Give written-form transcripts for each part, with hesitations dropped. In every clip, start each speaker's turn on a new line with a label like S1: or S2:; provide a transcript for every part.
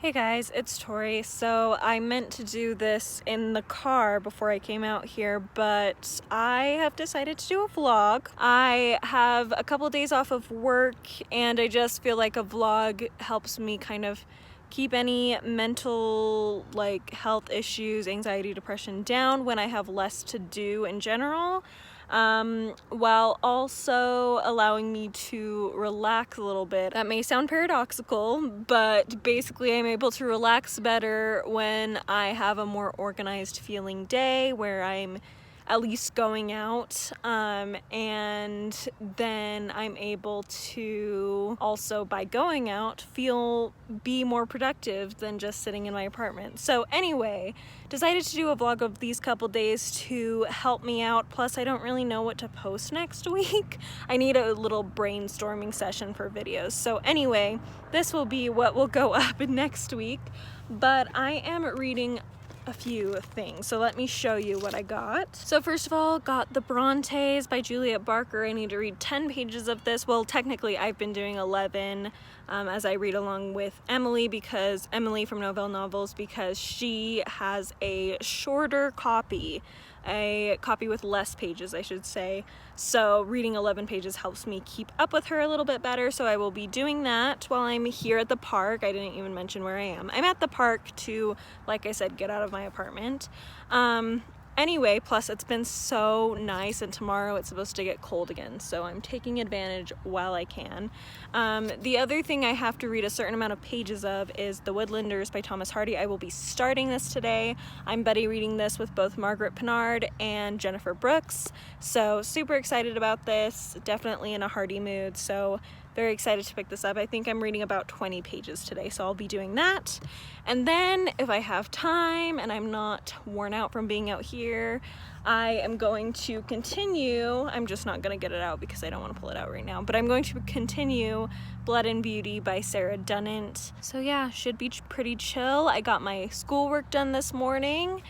S1: Hey guys, it's Tori. So I meant to do this in the car before I came out here, but I have decided to do a vlog. I have a couple days off of work and I just feel like a vlog helps me kind of keep any mental health issues, anxiety, depression down when I have less to do in general. While also allowing me to relax a little bit. That may sound paradoxical, but basically I'm able to relax better when I have a more organized feeling day where I'm at least going out, and then I'm able to also, by going out, be more productive than just sitting in my apartment. So anyway, decided to do a vlog of these couple days to help me out. Plus I don't really know what to post next week. I need a little brainstorming session for videos. So anyway, this will be what will go up next week, but I am reading a few things, so let me show you what I got. So first of all, got the Brontes by Juliet Barker. I need to read 10 pages of this. Well, technically I've been doing 11 as I read along with Emily from Novelle Novels, because she has a shorter copy, a copy with less pages, I should say. So reading 11 pages helps me keep up with her a little bit better, so I will be doing that while I'm here at the park. I didn't even mention where I am. I'm at the park to, like I said, get out of my apartment. Anyway, plus it's been so nice, and tomorrow it's supposed to get cold again, so I'm taking advantage while I can. The other thing I have to read a certain amount of pages of is The Woodlanders by Thomas Hardy. I will be starting this today. I'm buddy reading this with both Margaret Pinard and Jennifer Brooks, so super excited about this. Definitely in a Hardy mood, so very excited to pick this up. I think I'm reading about 20 pages today, so I'll be doing that. And then if I have time and I'm not worn out from being out here, I am going to continue. I'm just not going to get it out because I don't want to pull it out right now, but I'm going to continue Blood and Beauty by Sarah Dunant. So yeah, should be pretty chill. I got my schoolwork done this morning,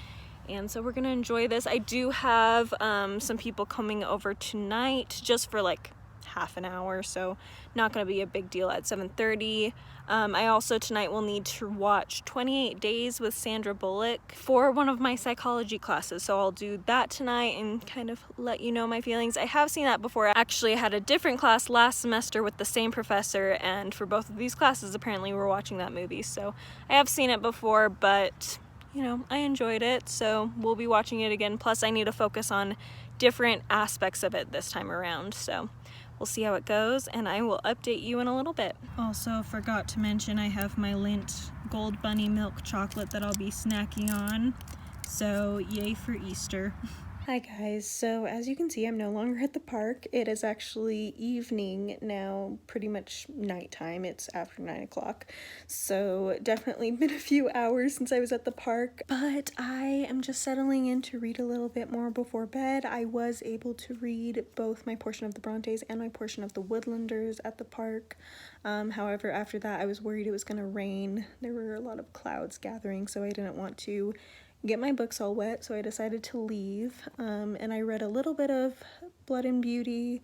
S1: and so we're gonna enjoy this. I do have some people coming over tonight just for half an hour, so not going to be a big deal at 7:30. I also tonight will need to watch 28 Days with Sandra Bullock for one of my psychology classes, so I'll do that tonight and kind of let you know my feelings. I have seen that before. Actually, I had a different class last semester with the same professor, and for both of these classes apparently we're watching that movie, so I have seen it before, but you know, I enjoyed it, so we'll be watching it again. Plus I need to focus on different aspects of it this time around, so we'll see how it goes, and I will update you in a little bit. Also, forgot to mention I have my Lindt Gold Bunny Milk Chocolate that I'll be snacking on, so yay for Easter. Hi guys, so as you can see, I'm no longer at the park. It is actually evening now, pretty much nighttime. It's after 9 o'clock, so definitely been a few hours since I was at the park, but I am just settling in to read a little bit more before bed. I was able to read both my portion of the Brontes and my portion of the Woodlanders at the park. However, after that I was worried it was going to rain. There were a lot of clouds gathering, so I didn't want to get my books all wet, so I decided to leave, and I read a little bit of Blood and Beauty,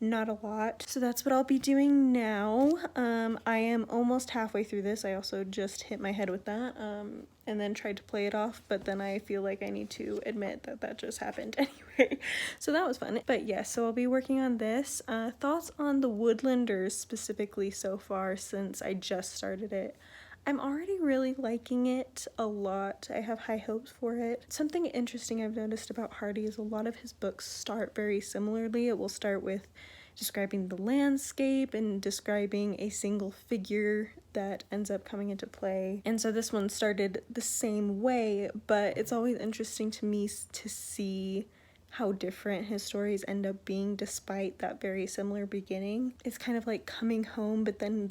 S1: not a lot, so that's what I'll be doing now. I am almost halfway through this. I also just hit my head with that, and then tried to play it off, but then I feel like I need to admit that that just happened anyway, so that was fun. But yeah, so I'll be working on this. Thoughts on the Woodlanders specifically so far, since I just started it. I'm already really liking it a lot. I have high hopes for it. Something interesting I've noticed about Hardy is a lot of his books start very similarly. It will start with describing the landscape and describing a single figure that ends up coming into play. And so this one started the same way, but it's always interesting to me to see how different his stories end up being despite that very similar beginning. It's kind of like Coming Home, but then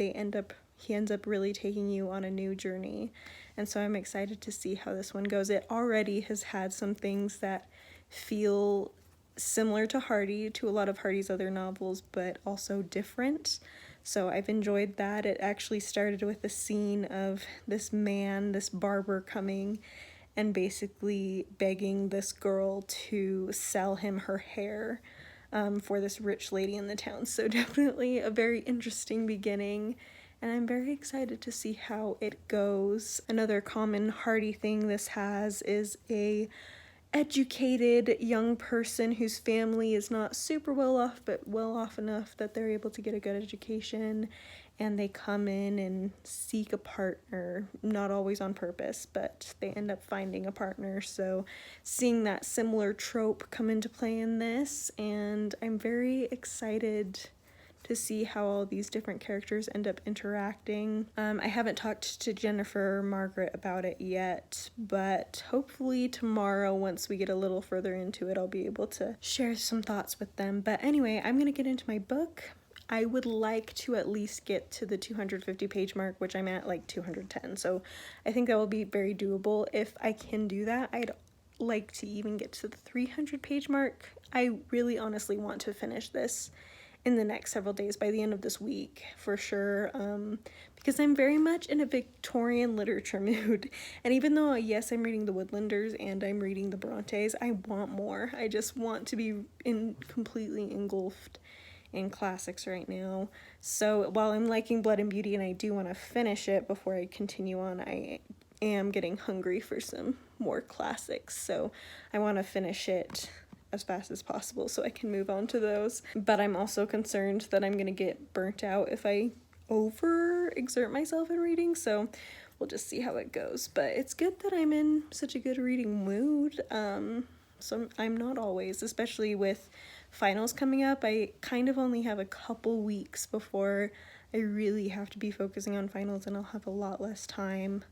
S1: he ends up really taking you on a new journey, and so I'm excited to see how this one goes. It already has had some things that feel similar to Hardy, to a lot of Hardy's other novels, but also different, so I've enjoyed that. It actually started with a scene of this barber coming and basically begging this girl to sell him her hair for this rich lady in the town, so definitely a very interesting beginning. and I'm very excited to see how it goes. Another common hardy thing this has is a educated young person whose family is not super well off, but well off enough that they're able to get a good education, and they come in and seek a partner, not always on purpose, but they end up finding a partner. So seeing that similar trope come into play in this, and I'm very excited to see how all these different characters end up interacting. I haven't talked to Jennifer or Margaret about it yet, but hopefully tomorrow, once we get a little further into it, I'll be able to share some thoughts with them. But anyway, I'm gonna get into my book. I would like to at least get to the 250 page mark, which I'm at like 210, so I think that will be very doable. If I can do that, I'd like to even get to the 300 page mark. I really honestly want to finish this in the next several days, by the end of this week for sure, because I'm very much in a Victorian literature mood, and even though yes, I'm reading the Woodlanders and I'm reading the Brontes, I want more. I just want to be completely engulfed in classics right now. So while I'm liking Blood and Beauty and I do want to finish it before I continue on, I am getting hungry for some more classics, so I want to finish it as fast as possible so I can move on to those. But I'm also concerned that I'm gonna get burnt out if I overexert myself in reading, so we'll just see how it goes. But it's good that I'm in such a good reading mood. So I'm not always, especially with finals coming up. I kind of only have a couple weeks before I really have to be focusing on finals, and I'll have a lot less time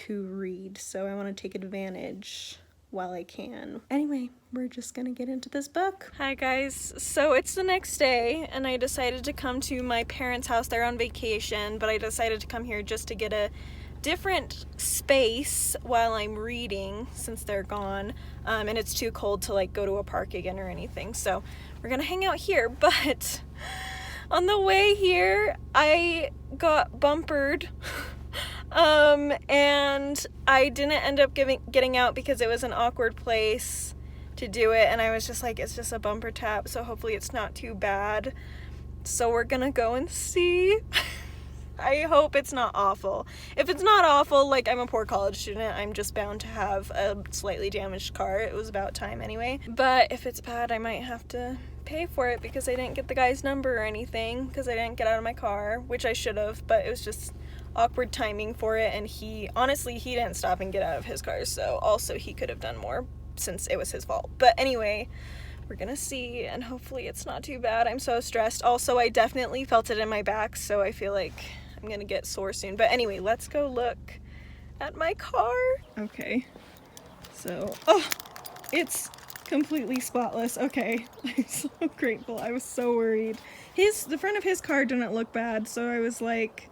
S1: to read, so I want to take advantage while I can. Anyway, we're just gonna get into this book. Hi guys, so it's the next day and I decided to come to my parents' house. They're on vacation, but I decided to come here just to get a different space while I'm reading since they're gone, and it's too cold to like go to a park again or anything, so we're gonna hang out here. But on the way here I got bumpered and I didn't end up getting out because it was an awkward place to do it, and I was just like, it's just a bumper tap, so hopefully it's not too bad. So we're gonna go and see. I hope it's not awful. If it's not awful, like, I'm a poor college student, I'm just bound to have a slightly damaged car. It was about time anyway. But if it's bad, I might have to pay for it because I didn't get the guy's number or anything, because I didn't get out of my car, which I should have, but it was just awkward timing for it, and he didn't stop and get out of his car, so also he could have done more since it was his fault. But anyway, we're gonna see, and hopefully it's not too bad. I'm so stressed. Also, I definitely felt it in my back, so I feel like I'm gonna get sore soon. But anyway, let's go look at my car. Okay, so, oh, it's completely spotless. Okay, I'm so grateful. I was so worried. The front of his car didn't look bad, so I was like,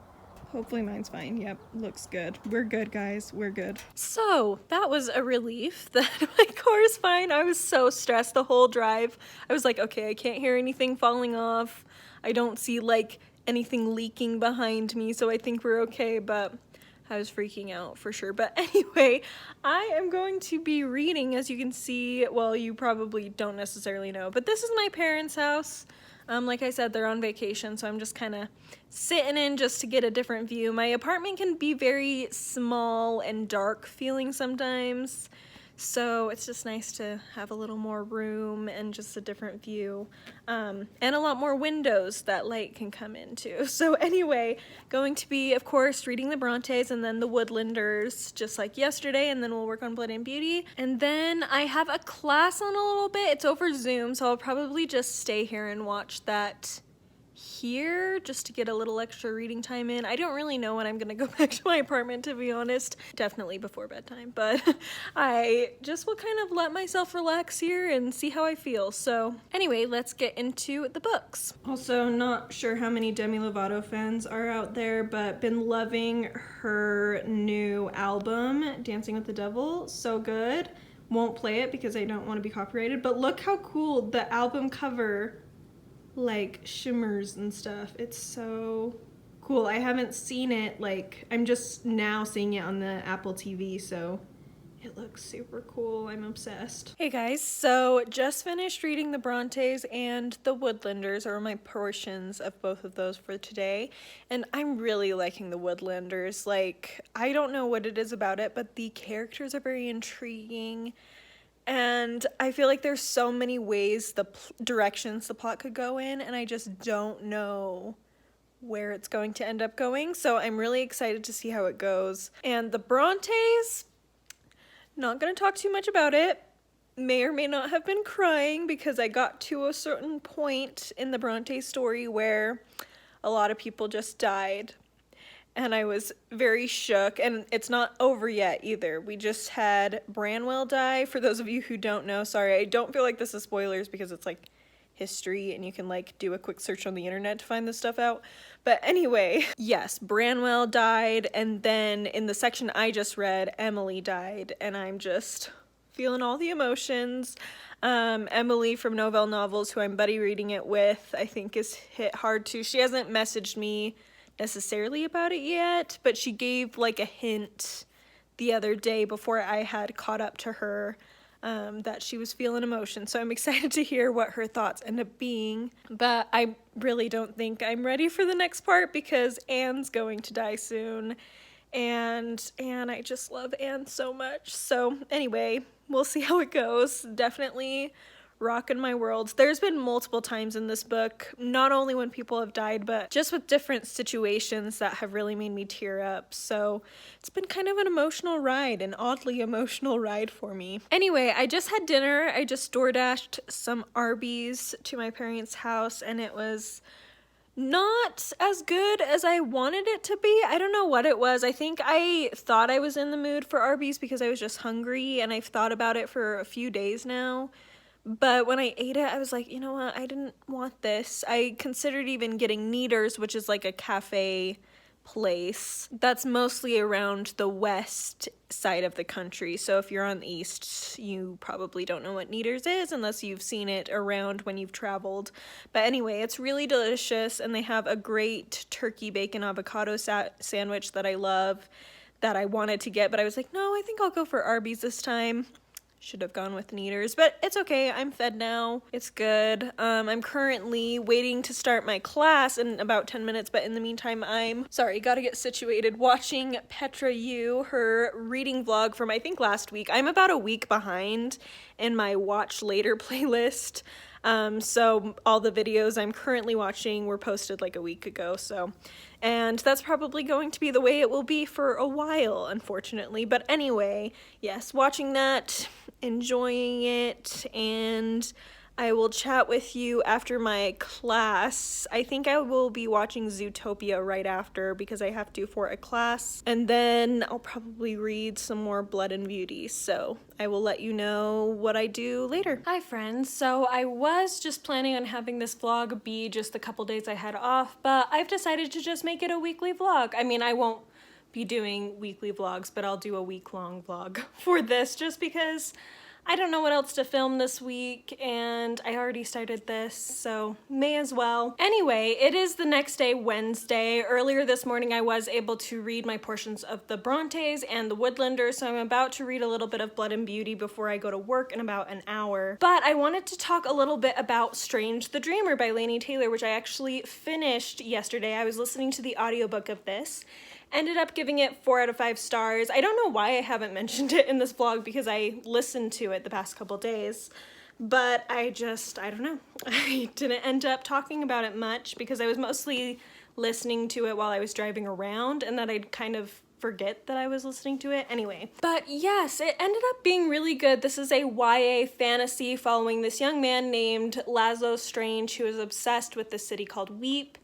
S1: hopefully mine's fine. Yep, looks good. We're good, guys. We're good. So that was a relief that my car's fine. I was so stressed the whole drive. I was like, okay, I can't hear anything falling off. I don't see like anything leaking behind me, so I think we're okay, but I was freaking out for sure. But anyway, I am going to be reading, as you can see. Well, you probably don't necessarily know, but this is my parents' house. Like I said, they're on vacation, so I'm just kind of sitting in just to get a different view. My apartment can be very small and dark feeling sometimes, so it's just nice to have a little more room and just a different view, and a lot more windows that light can come into. So anyway, going to be, of course, reading the Brontes and then the Woodlanders, just like yesterday, and then we'll work on Blood and Beauty. And then I have a class on a little bit. It's over Zoom, so I'll probably just stay here and watch that here just to get a little extra reading time in. I don't really know when I'm gonna go back to my apartment, to be honest. Definitely before bedtime, but I just will kind of let myself relax here and see how I feel. So anyway, let's get into the books. Also, not sure how many Demi Lovato fans are out there, but been loving her new album, Dancing with the Devil. So good. Won't play it because I don't want to be copyrighted, but look how cool the album cover like shimmers and stuff. It's so cool. I haven't seen it, like, I'm just now seeing it on the Apple TV, so It looks super cool. I'm obsessed. Hey guys, so just finished reading the Brontes and the Woodlanders, or my portions of both of those for today, and I'm really liking the Woodlanders. Like, I don't know what it is about it, but the characters are very intriguing, and I feel like there's so many ways, directions the plot could go in, and I just don't know where it's going to end up going, so I'm really excited to see how it goes. And the Brontes, not gonna talk too much about it. May or may not have been crying because I got to a certain point in the Bronte story where a lot of people just died. And I was very shook, and it's not over yet either. We just had Branwell die. For those of you who don't know, sorry, I don't feel like this is spoilers because it's like history and you can like do a quick search on the internet to find this stuff out. But anyway, yes, Branwell died, and then in the section I just read, Emily died, and I'm just feeling all the emotions. Emily from Novell Novels, who I'm buddy reading it with, I think is hit hard too. She hasn't messaged me necessarily about it yet, but she gave like a hint the other day before I had caught up to her, that she was feeling emotion, so I'm excited to hear what her thoughts end up being. But I really don't think I'm ready for the next part because Anne's going to die soon, and I just love Anne so much. So anyway, we'll see how it goes. Definitely rocking my world. There's been multiple times in this book, not only when people have died, but just with different situations that have really made me tear up. So it's been kind of an emotional ride, an oddly emotional ride for me. Anyway, I just had dinner. I just DoorDashed some Arby's to my parents' house, and it was not as good as I wanted it to be. I don't know what it was. I think I thought I was in the mood for Arby's because I was just hungry, and I've thought about it for a few days now. But when I ate it, I was like, you know what? I didn't want this. I considered even getting Kneaders, which is like a cafe place that's mostly around the west side of the country. So if you're on the east, you probably don't know what Kneaders is unless you've seen it around when you've traveled. But anyway, it's really delicious, and they have a great turkey bacon avocado sandwich that I love, that I wanted to get, but I was like, no, I think I'll go for Arby's this time. Should have gone with Kneaders, but it's okay. I'm fed now. It's good. I'm currently waiting to start my class in about 10 minutes, but in the meantime, gotta get situated, watching Petra Yu, her reading vlog from I think last week. I'm about a week behind in my watch later playlist. So all the videos I'm currently watching were posted like a week ago, and that's probably going to be the way it will be for a while, unfortunately. But anyway, yes, watching that, enjoying it, and I will chat with you after my class. I think I will be watching Zootopia right after because I have to for a class, and then I'll probably read some more Blood and Beauty, so I will let you know what I do later. Hi friends, so I was just planning on having this vlog be just the couple days I had off, but I've decided to just make it a weekly vlog. I mean, I won't be doing weekly vlogs, but I'll do a week-long vlog for this just because I don't know what else to film this week, and I already started this, so may as well. Anyway, it is the next day, Wednesday. Earlier this morning, I was able to read my portions of the Brontes and the Woodlanders, so I'm about to read a little bit of Blood and Beauty before I go to work in about an hour. But I wanted to talk a little bit about Strange the Dreamer by Laini Taylor, which I actually finished yesterday. I was listening to the audiobook of this. Ended up giving it 4 out of 5 stars. I don't know why I haven't mentioned it in this vlog because I listened to it the past couple days, but I don't know. I didn't end up talking about it much because I was mostly listening to it while I was driving around, and that I'd kind of forget that I was listening to it anyway. But yes, it ended up being really good. This is a YA fantasy following this young man named Laszlo Strange who is obsessed with the city called Weep,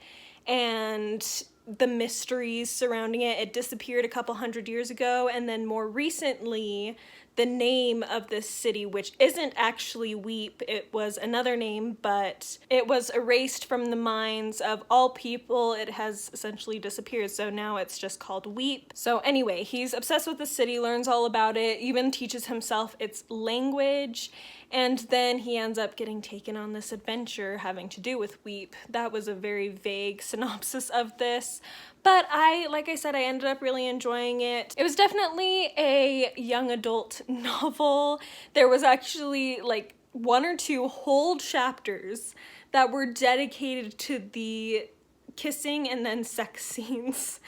S1: and the mysteries surrounding it. It disappeared a couple hundred years ago, and then more recently, the name of this city, which isn't actually Weep, it was another name, but it was erased from the minds of all people. It has essentially disappeared, so now it's just called Weep. So anyway, he's obsessed with the city, learns all about it, even teaches himself its language, and then he ends up getting taken on this adventure having to do with Weep. That was a very vague synopsis of this. this. But like I said, I ended up really enjoying it. It was definitely a young adult novel. There was actually like 1 or 2 whole chapters that were dedicated to the kissing and then sex scenes,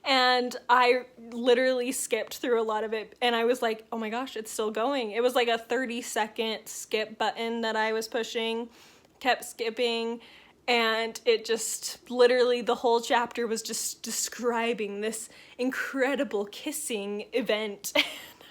S1: and I literally skipped through a lot of it, and I was like, oh my gosh, it's still going. It was like a 30-second skip button that I was pushing, kept skipping, and it just literally, the whole chapter was just describing this incredible kissing event.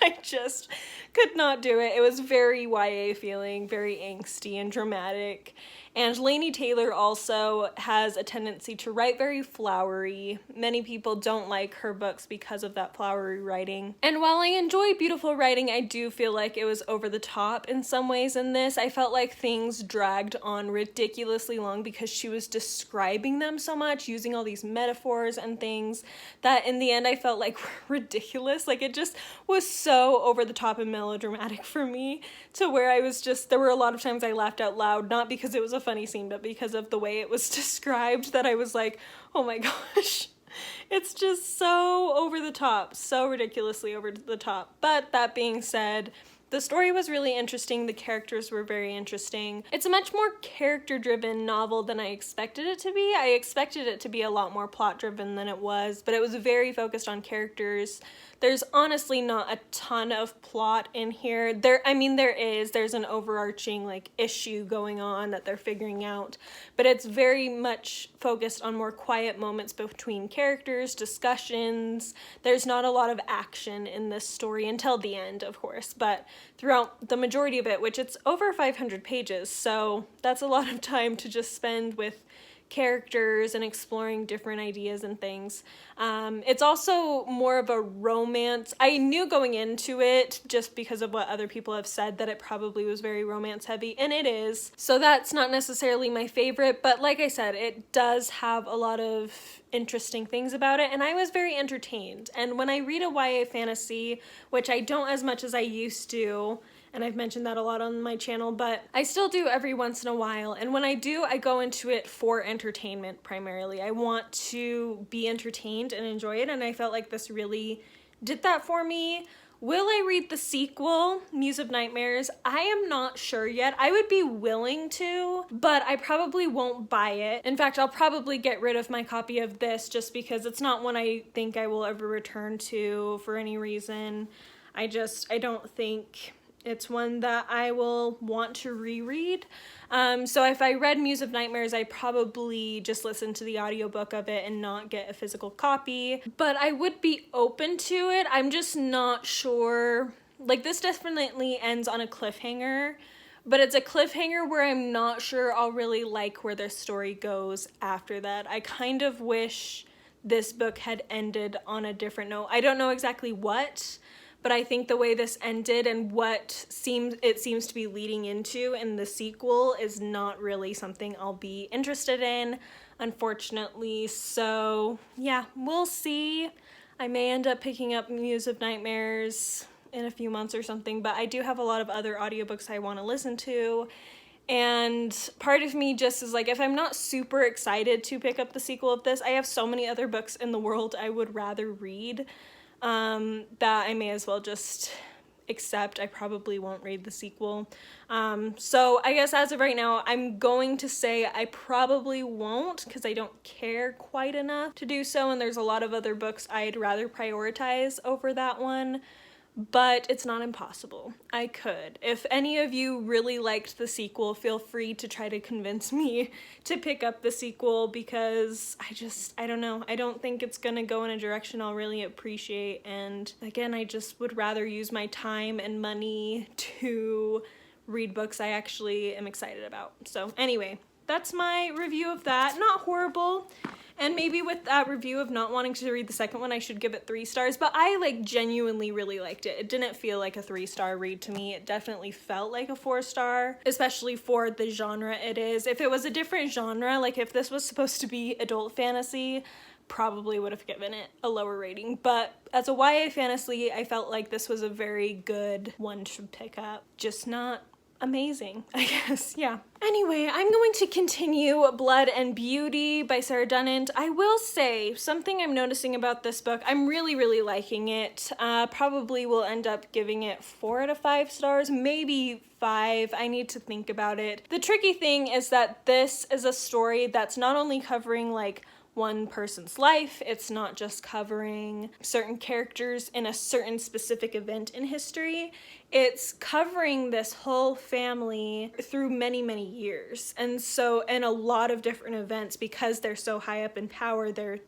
S1: I just could not do it. It was very YA feeling, very angsty and dramatic. And Laini Taylor also has a tendency to write very flowery. Many people don't like her books because of that flowery writing. And while I enjoy beautiful writing, I do feel like it was over the top in some ways in this. I felt like things dragged on ridiculously long because she was describing them so much, using all these metaphors and things, that in the end I felt like ridiculous. Like, it just was so over the top and melodramatic for me, to where I was just, there were a lot of times I laughed out loud, not because it was a funny scene, but because of the way it was described, that I was like, oh my gosh, it's just so over the top, so ridiculously over the top. But that being said, the story was really interesting. The characters were very interesting. It's a much more character-driven novel than I expected it to be. I expected it to be a lot more plot-driven than it was, but it was very focused on characters. There's honestly not a ton of plot in here. There's an overarching like issue going on that they're figuring out, but it's very much focused on more quiet moments between characters, discussions. There's not a lot of action in this story until the end, of course, but throughout the majority of it, which it's over 500 pages, so that's a lot of time to just spend with characters and exploring different ideas and things. It's also more of a romance. I knew going into it, just because of what other people have said, that it probably was very romance heavy, and it is. So that's not necessarily my favorite, but like I said, it does have a lot of interesting things about it, and I was very entertained. And when I read a YA fantasy, which I don't as much as I used to, and I've mentioned that a lot on my channel, but I still do every once in a while, and when I do, I go into it for entertainment primarily. I want to be entertained and enjoy it, and I felt like this really did that for me. Will I read the sequel, Muse of Nightmares? I am not sure yet. I would be willing to, but I probably won't buy it. In fact, I'll probably get rid of my copy of this just because it's not one I think I will ever return to for any reason. I don't think it's one that I will want to reread. So if I read Muse of Nightmares, I'd probably just listen to the audiobook of it and not get a physical copy. But I would be open to it. I'm just not sure. Like, this definitely ends on a cliffhanger, but it's a cliffhanger where I'm not sure I'll really like where the story goes after that. I kind of wish this book had ended on a different note. I don't know exactly what, but I think the way this ended and what it seems to be leading into in the sequel is not really something I'll be interested in, unfortunately. So yeah, we'll see. I may end up picking up Muse of Nightmares in a few months or something, but I do have a lot of other audiobooks I want to listen to. And part of me just is like, if I'm not super excited to pick up the sequel of this, I have so many other books in the world I would rather read, that I may as well just accept I probably won't read the sequel. So I guess as of right now, I'm going to say I probably won't, because I don't care quite enough to do so, and there's a lot of other books I'd rather prioritize over that one. But it's not impossible. I could. If any of you really liked the sequel, feel free to try to convince me to pick up the sequel, because I don't know. I don't think it's gonna go in a direction I'll really appreciate, and again, I just would rather use my time and money to read books I actually am excited about. So anyway, that's my review of that. Not horrible. And maybe with that review of not wanting to read the second one, I should give it 3 stars, but I genuinely really liked it. It didn't feel like a 3-star read to me. It definitely felt like a 4-star, especially for the genre it is. If it was a different genre, like if this was supposed to be adult fantasy, probably would have given it a lower rating. But as a YA fantasy, I felt like this was a very good one to pick up. Just not amazing, I guess, yeah. Anyway, I'm going to continue Blood and Beauty by Sarah Dunant. I will say, something I'm noticing about this book, I'm really, really liking it. Probably will end up giving it 4 out of 5 stars, maybe 5. I need to think about it. The tricky thing is that this is a story that's not only covering like one person's life, it's not just covering certain characters in a certain specific event in history, it's covering this whole family through many, many years. And so, in a lot of different events, because they're so high up in power, the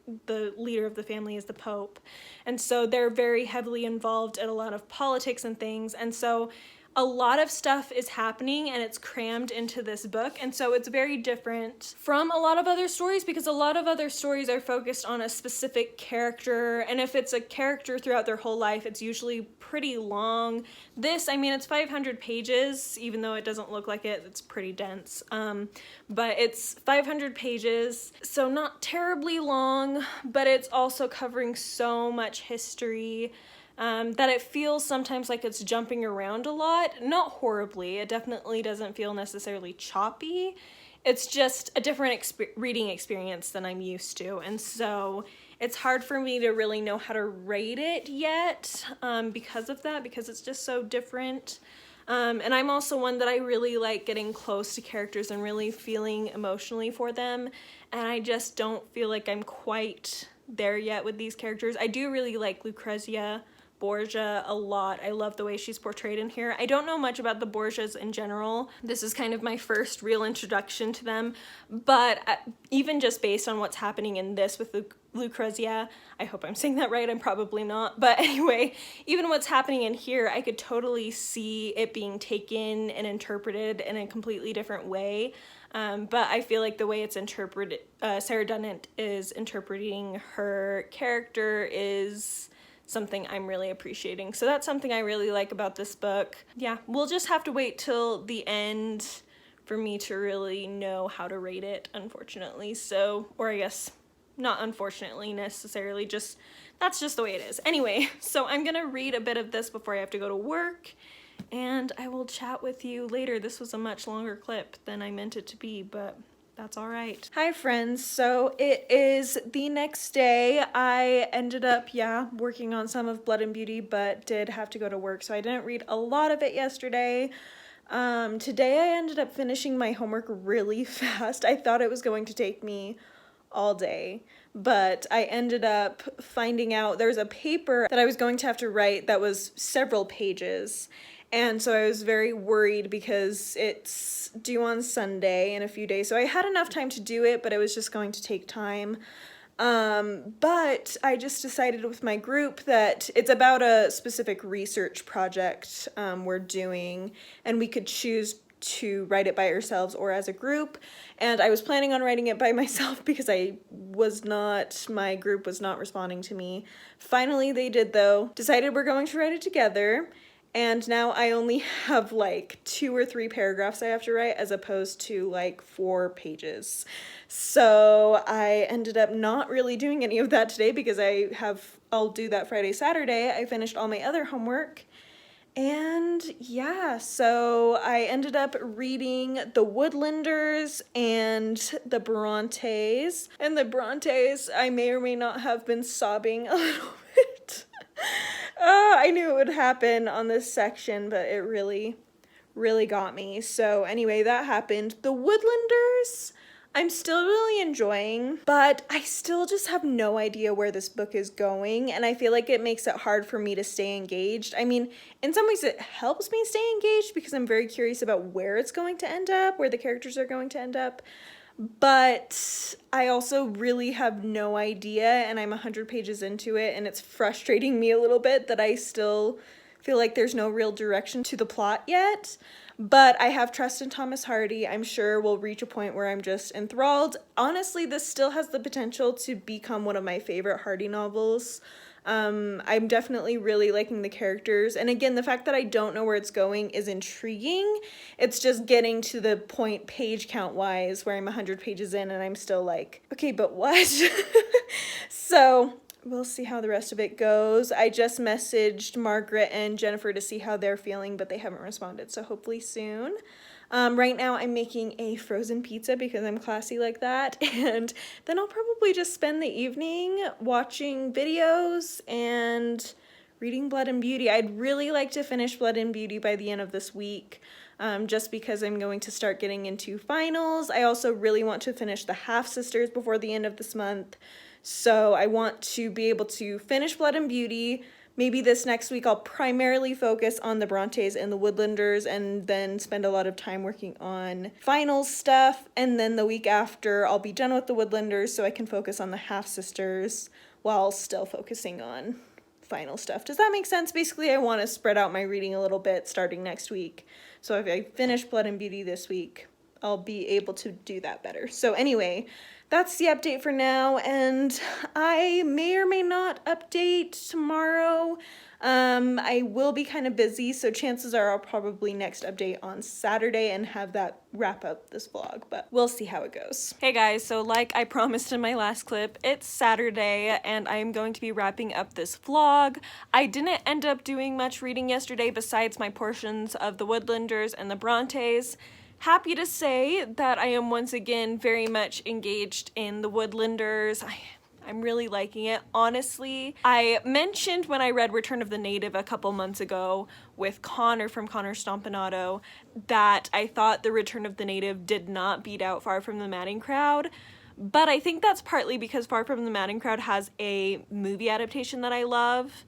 S1: leader of the family is the Pope. And so they're very heavily involved in a lot of politics and things. And so a lot of stuff is happening and it's crammed into this book, and so it's very different from a lot of other stories because a lot of other stories are focused on a specific character, and if it's a character throughout their whole life, it's usually pretty long. This, I mean, it's 500 pages, even though it doesn't look like it, it's pretty dense, but it's 500 pages, so not terribly long, but it's also covering so much history that it feels sometimes like it's jumping around a lot. Not horribly, it definitely doesn't feel necessarily choppy. It's just a different reading experience than I'm used to, and so it's hard for me to really know how to rate it yet because of that, because it's just so different. And I'm also one that I really like getting close to characters and really feeling emotionally for them, and I just don't feel like I'm quite there yet with these characters. I do really like Lucrezia Borgia a lot. I love the way she's portrayed in here. I don't know much about the Borgias in general. This is kind of my first real introduction to them, but even just based on what's happening in this with Lucrezia, I hope I'm saying that right, I'm probably not, but anyway, even what's happening in here, I could totally see it being taken and interpreted in a completely different way. But I feel like the way it's interpreted, Sarah Dunant is interpreting her character is something I'm really appreciating. So that's something I really like about this book. Yeah, we'll just have to wait till the end for me to really know how to rate it, unfortunately. So, or I guess not unfortunately necessarily, just that's just the way it is. Anyway, so I'm gonna read a bit of this before I have to go to work, and I will chat with you later. This was a much longer clip than I meant it to be, but that's all right. Hi friends, so it is the next day. I ended up, working on some of Blood and Beauty, but did have to go to work, so I didn't read a lot of it yesterday. Today I ended up finishing my homework really fast. I thought it was going to take me all day, but I ended up finding out there was a paper that I was going to have to write that was several pages. And so I was very worried because it's due on Sunday in a few days. So I had enough time to do it, but it was just going to take time. But I just decided with my group that it's about a specific research project we're doing, and we could choose to write it by ourselves or as a group. And I was planning on writing it by myself because my group was not responding to me. Finally, they did though. Decided we're going to write it together. And now I only have like 2 or 3 paragraphs I have to write as opposed to like 4 pages. So I ended up not really doing any of that today because I'll do that Friday, Saturday. I finished all my other homework. And yeah, so I ended up reading the Woodlanders and the Brontes. And the Brontes, I may or may not have been sobbing a little bit. I knew it would happen on this section, but it really, really got me. So anyway, that happened. The Woodlanders, I'm still really enjoying, but I still just have no idea where this book is going, and I feel like it makes it hard for me to stay engaged. I mean, in some ways it helps me stay engaged because I'm very curious about where it's going to end up, where the characters are going to end up. But I also really have no idea, and I'm 100 pages into it, and it's frustrating me a little bit that I still feel like there's no real direction to the plot yet. But I have trust in Thomas Hardy. I'm sure we'll reach a point where I'm just enthralled. Honestly, this still has the potential to become one of my favorite Hardy novels. I'm definitely really liking the characters, and again, the fact that I don't know where it's going is intriguing. It's just getting to the point page count wise where I'm 100 pages in and I'm still like, okay, but what? So we'll see how the rest of it goes. I just messaged Margaret and Jennifer to see how they're feeling, but they haven't responded, so hopefully soon. Right now I'm making a frozen pizza because I'm classy like that, and then I'll probably just spend the evening watching videos and reading Blood and Beauty. I'd really like to finish Blood and Beauty by the end of this week, just because I'm going to start getting into finals. I also really want to finish the Half-Sisters before the end of this month, so I want to be able to finish Blood and Beauty. Maybe this next week I'll primarily focus on the Brontes and the Woodlanders and then spend a lot of time working on finals stuff. And then the week after I'll be done with the Woodlanders so I can focus on the Half-Sisters while still focusing on final stuff. Does that make sense? Basically, I want to spread out my reading a little bit starting next week. So if I finish Blood and Beauty this week, I'll be able to do that better. So anyway, that's the update for now, and I may or may not update tomorrow. I will be kind of busy, so chances are I'll probably next update on Saturday and have that wrap up this vlog, but we'll see how it goes. Hey guys, so like I promised in my last clip, it's Saturday and I'm going to be wrapping up this vlog. I didn't end up doing much reading yesterday besides my portions of the Woodlanders and the Brontes. Happy to say that I am once again very much engaged in the Woodlanders. I'm really liking it, honestly. I mentioned when I read Return of the Native a couple months ago with Connor from Stampanato that I thought the Return of the Native did not beat out Far from the Madding Crowd, but I think that's partly because Far from the Madding Crowd has a movie adaptation that I love.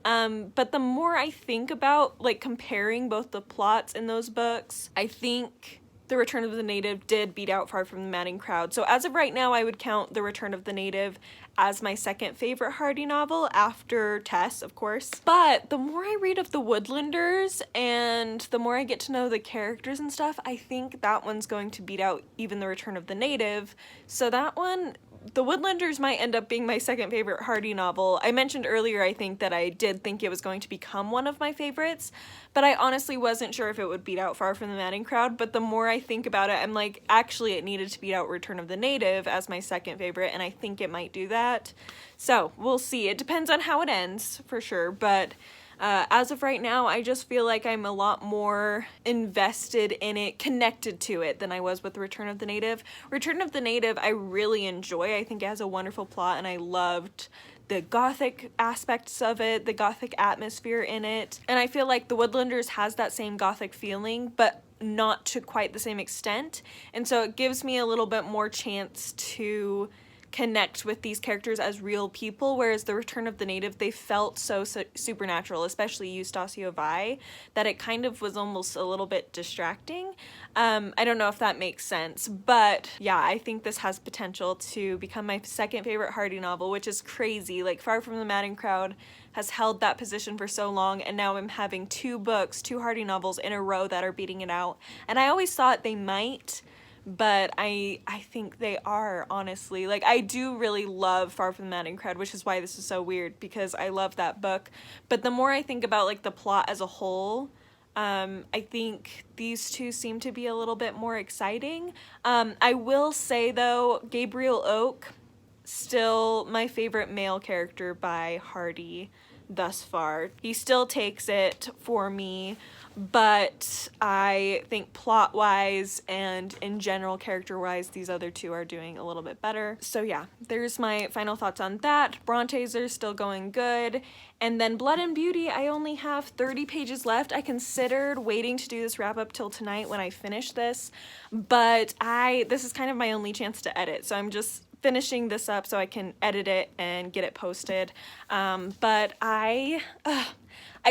S1: But the more I think about, like, comparing both the plots in those books, I think The Return of the Native did beat out Far from the Madding Crowd. So as of right now, I would count The Return of the Native as my second favorite Hardy novel, after Tess, of course. But the more I read of the Woodlanders and the more I get to know the characters and stuff, I think that one's going to beat out even The Return of the Native. So that one, the Woodlanders, might end up being my second favorite Hardy novel. I mentioned earlier, I think, that I did think it was going to become one of my favorites, but I honestly wasn't sure if it would beat out Far from the Madding Crowd. But the more I think about it, I'm like, actually it needed to beat out Return of the Native as my second favorite, and I think it might do that. So we'll see. It depends on how it ends, for sure, but as of right now, I just feel like I'm a lot more invested in it, connected to it, than I was with Return of the Native. Return of the Native I really enjoy. I think it has a wonderful plot, and I loved the gothic aspects of it, the gothic atmosphere in it. And I feel like the Woodlanders has that same gothic feeling, but not to quite the same extent. And so it gives me a little bit more chance to connect with these characters as real people, whereas the Return of the Native, they felt so supernatural, especially Eustacio Vi, that it kind of was almost a little bit distracting. I don't know if that makes sense, but yeah, I think this has potential to become my second favorite Hardy novel, which is crazy. Like, Far from the Madding Crowd has held that position for so long, and now I'm having two Hardy novels in a row that are beating it out, and I always thought they might, but I think they are, honestly. Like, I do really love Far from the Madding Crowd, which is why this is so weird, because I love that book. But the more I think about, like, the plot as a whole, I think these two seem to be a little bit more exciting. I will say, though, Gabriel Oak, still my favorite male character by Hardy thus far. He still takes it for me, but I think plot-wise and in general character-wise, these other two are doing a little bit better. So yeah, there's my final thoughts on that. Brontes are still going good. And then Blood and Beauty, I only have 30 pages left. I considered waiting to do this wrap-up till tonight when I finish this, but this is kind of my only chance to edit, so I'm just finishing this up so I can edit it and get it posted. But I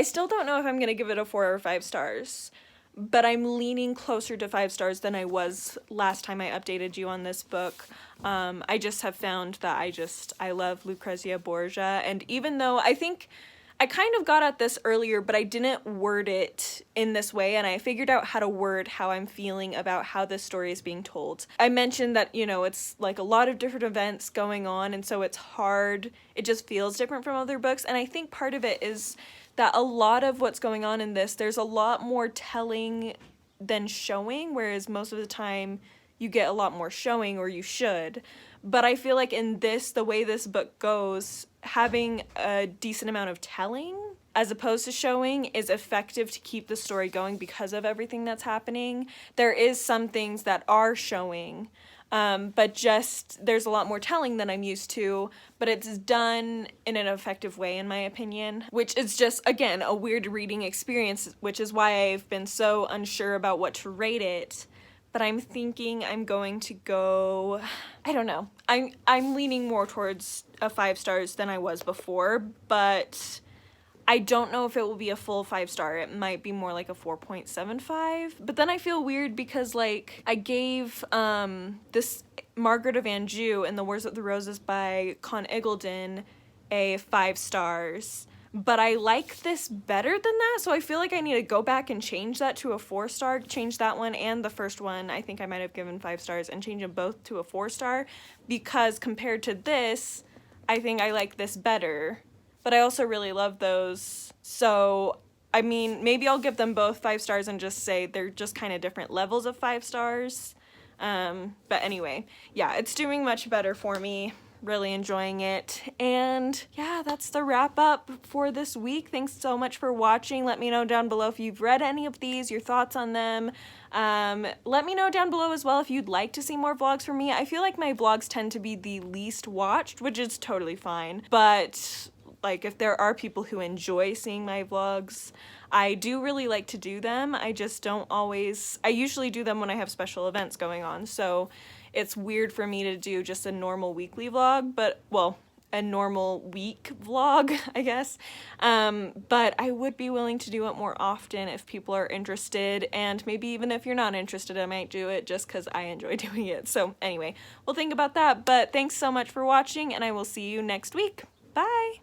S1: still don't know if I'm gonna give it a 4 or 5 stars, but I'm leaning closer to 5 stars than I was last time I updated you on this book. I just have found that I love Lucrezia Borgia, and even though I think I kind of got at this earlier, but I didn't word it in this way, and I figured out how to word how I'm feeling about how this story is being told. I mentioned that, you know, it's like a lot of different events going on, and so it's hard. It just feels different from other books, and I think part of it is that a lot of what's going on in this, there's a lot more telling than showing, whereas most of the time you get a lot more showing, or you should. But I feel like in this, the way this book goes having a decent amount of telling as opposed to showing is effective to keep the story going because of everything that's happening. There is some things that are showing, but just there's a lot more telling than I'm used to, but it's done in an effective way in my opinion, which is just, again, a weird reading experience, which is why I've been so unsure about what to rate it. But I'm thinking I'm going to go, I don't know. I'm leaning more towards a 5 stars than I was before, but I don't know if it will be a full 5 star. It might be more like a 4.75. But then I feel weird because, like, I gave this Margaret of Anjou and the Wars of the Roses by Con Eagledon a 5 stars. But I like this better than that, so I feel like I need to go back and change that to a 4 star, change that one and the first one, I think I might have given 5 stars, and change them both to a 4 star, because compared to this, I think I like this better. But I also really love those, so I mean, maybe I'll give them both 5 stars and just say they're just kind of different levels of 5 stars. But anyway, yeah, it's doing much better for me. Really enjoying it. And yeah, that's the wrap up for this week. Thanks so much for watching. Let me know down below if you've read any of these, your thoughts on them. Let me know down below as well if you'd like to see more vlogs from me. I feel like my vlogs tend to be the least watched, which is totally fine. But like, if there are people who enjoy seeing my vlogs, I do really like to do them. I just don't always, I usually do them when I have special events going on, so it's weird for me to do just a normal weekly vlog, but, well, a normal week vlog, I guess. But I would be willing to do it more often if people are interested, and maybe even if you're not interested, I might do it just because I enjoy doing it. So anyway, we'll think about that, but thanks so much for watching, and I will see you next week. Bye!